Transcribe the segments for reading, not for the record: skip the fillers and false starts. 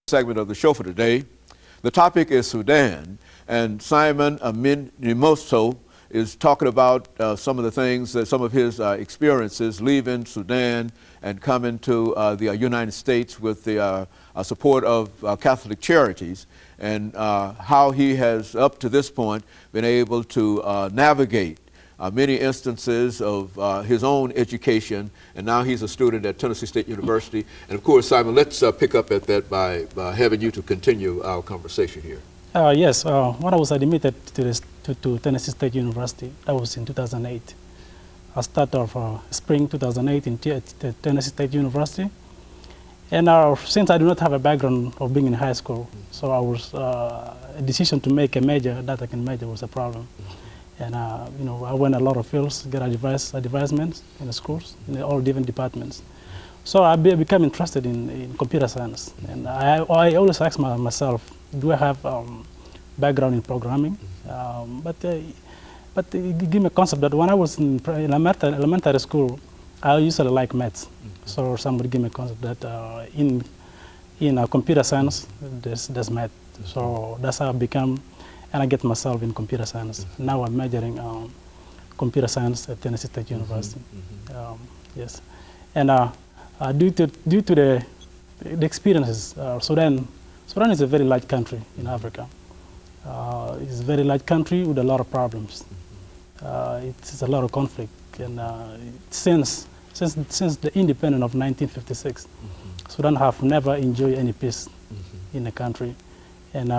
Segment of the show for today. The topic is Sudan, and SMinimoi2 is talking about some of the things, some of his experiences leaving Sudan and coming to the United States with the support of Catholic Charities, and how he has, up to this point, been able to navigate many instances of his own education, and now he's a student at Tennessee State University. And of course, Simon, let's pick up at that by having you to continue our conversation here. Yes, when I was admitted to Tennessee State University, that was in 2008. I started of spring 2008 in Tennessee State University. And since I do not have a background of being in high school, so I was, a decision to make a major that I can major was a problem. And you know, I went a lot of fields, get advisements in the schools, in all different departments. So I became interested in computer science. And I always ask myself, do I have background in programming? But it gave me a concept that when I was in elementary school, I usually like maths. So somebody gave me a concept that in computer science, there's math. So that's how I became. And I get myself in computer science. Now I'm majoring computer science at Tennessee State University. Yes, and due to the experiences, Sudan is a very large country in Africa. It's a very large country with a lot of problems. It's a lot of conflict, and since the independence of 1956, Sudan have never enjoyed any peace in the country. And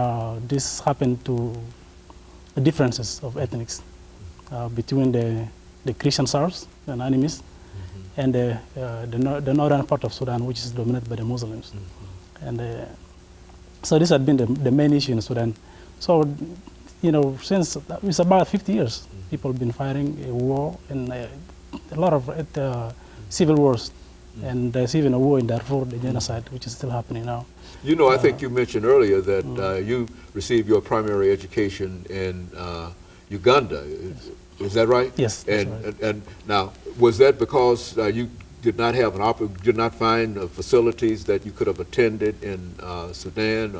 this happened to the differences of ethnics between the Christian South and enemies and the northern part of Sudan, which is dominated by the Muslims. And so this had been the main issue in Sudan. So, you know, since it's about 50 years, people have been fighting a war and a lot of civil wars. And there's even a war in Darfur, the genocide, which is still happening now. You know, I think you mentioned earlier that you received your primary education in Uganda. Is that right? Yes. And now, was that because you did not have did not find facilities that you could have attended in Sudan?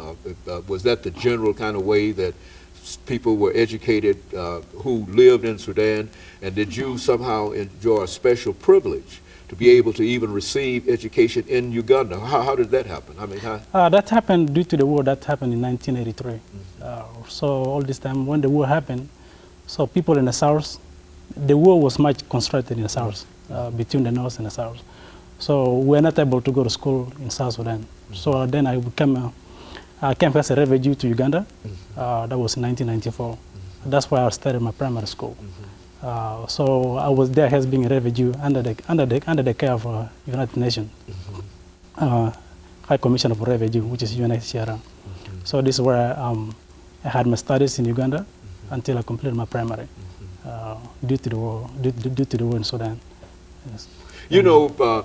Was that the general kind of way that people were educated who lived in Sudan? And did you somehow enjoy a special privilege to be able to even receive education in Uganda? How did that happen? I mean, that happened due to the war that happened in 1983. So all this time, when the war happened, so people in the south, the war was much concentrated in the south, between the north and the south. So we were not able to go to school in South Sudan. So then I came as a refugee to Uganda. That was in 1994. That's why I started my primary school. So I was there as being a refugee under the care of United Nations, High Commission of Refugee, which is UNHCR. So this is where I had my studies in Uganda until I completed my primary, due to the war in Sudan. Yes. You know,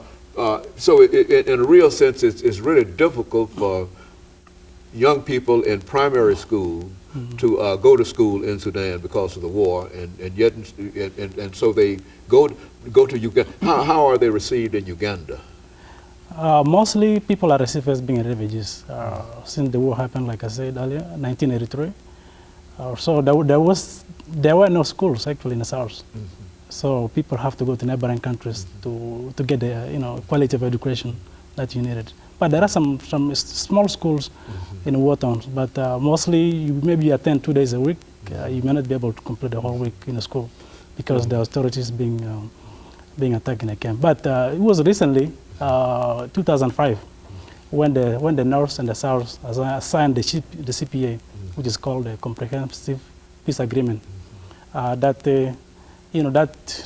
so in a real sense, it's really difficult for young people in primary school to go to school in Sudan because of the war, and so they go to Uganda. How are they received in Uganda? Mostly people are received as being refugees since the war happened, like I said earlier, 1983. So there were no schools actually in the south. So people have to go to neighboring countries to get the quality of education that you needed. But there are some small schools in war towns, but mostly you maybe attend 2 days a week. You may not be able to complete the whole week in a school because the authorities being attacked in a camp. But it was recently, 2005, when the North and the South signed the CPA, which is called the Comprehensive Peace Agreement, that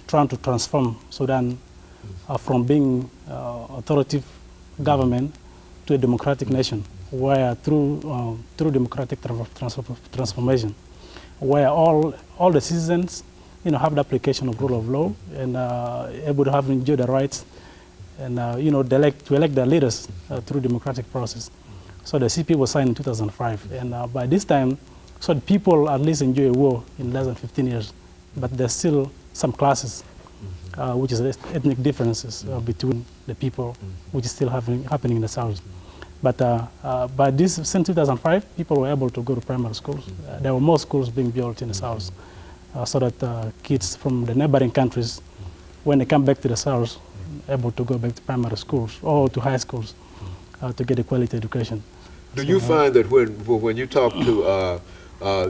trying to transform Sudan from being authoritative government to a democratic nation, where through democratic transformation, where all the citizens have the application of rule of law and able to have enjoy the rights and to elect their leaders through democratic process. So the CP was signed in 2005, and by this time, so the people at least enjoy a war in less than 15 years, but there's still some classes which is ethnic differences between the people, which is still happening in the south. But since 2005, people were able to go to primary schools. There were more schools being built in the south, so that kids from the neighboring countries, when they come back to the south, able to go back to primary schools or to high schools to get a quality education. Do you find that when you talk to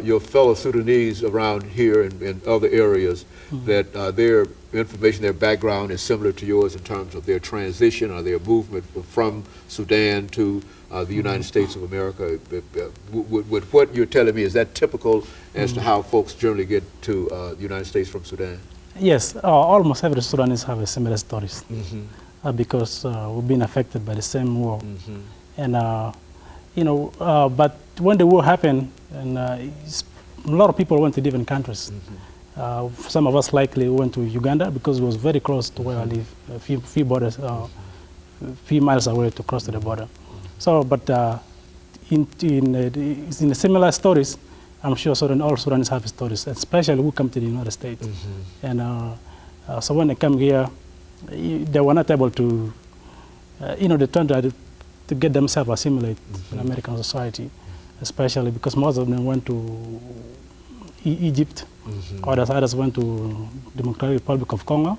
your fellow Sudanese around here in other areas, that their information, their background is similar to yours in terms of their transition or their movement from Sudan to the United States of America? With what you're telling me, is that typical as to how folks generally get to the United States from Sudan? Yes, almost every Sudanese have a similar stories because we've been affected by the same war. And you know, but when the war happened, and a lot of people went to different countries. Some of us likely went to Uganda because it was very close to where I live, a few borders, few miles away to cross to the border. So, but in the similar stories, I'm sure all Sudanese have stories, especially who come to the United States. And so when they come here, they were not able to, they turned to get themselves assimilated in American society, especially because most of them went to Egypt, others went to Democratic Republic of Congo,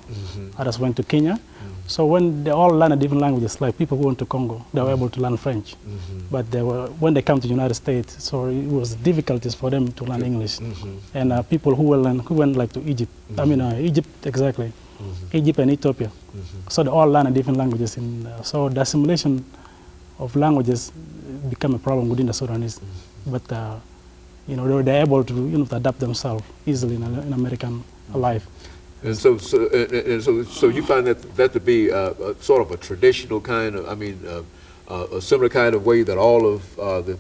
others went to Kenya. So when they all learn different languages, like people who went to Congo, they were able to learn French. But when they come to the United States, so it was difficulties for them to learn English. And people who went like to Egypt, Egypt exactly, Egypt and Ethiopia. So they all learn different languages. So the assimilation of languages become a problem within the Sudanese. But they're able to to adapt themselves easily in American life. And so you find that to be sort of a traditional kind of, a similar kind of way that all of the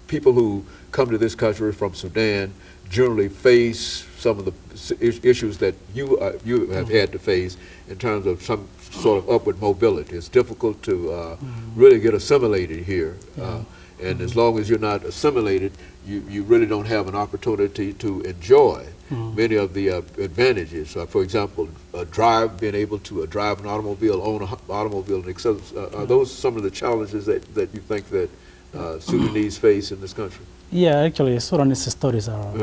people who come to this country from Sudan generally face some of the issues that you have had to face in terms of some sort of upward mobility. It's difficult to really get assimilated here. And as long as you're not assimilated, you really don't have an opportunity to enjoy many of the advantages. For example, being able to drive an automobile, own an automobile, etc. Are those some of the challenges that you think that Sudanese face in this country? Yeah, actually, Sudanese stories are.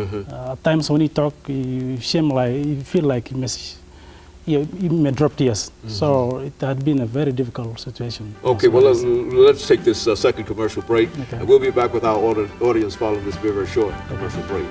At times when you talk, you feel like you may drop tears. So it had been a very difficult situation. Okay, well, let's take this second commercial break. And we'll be back with our audience following this very, very short commercial break.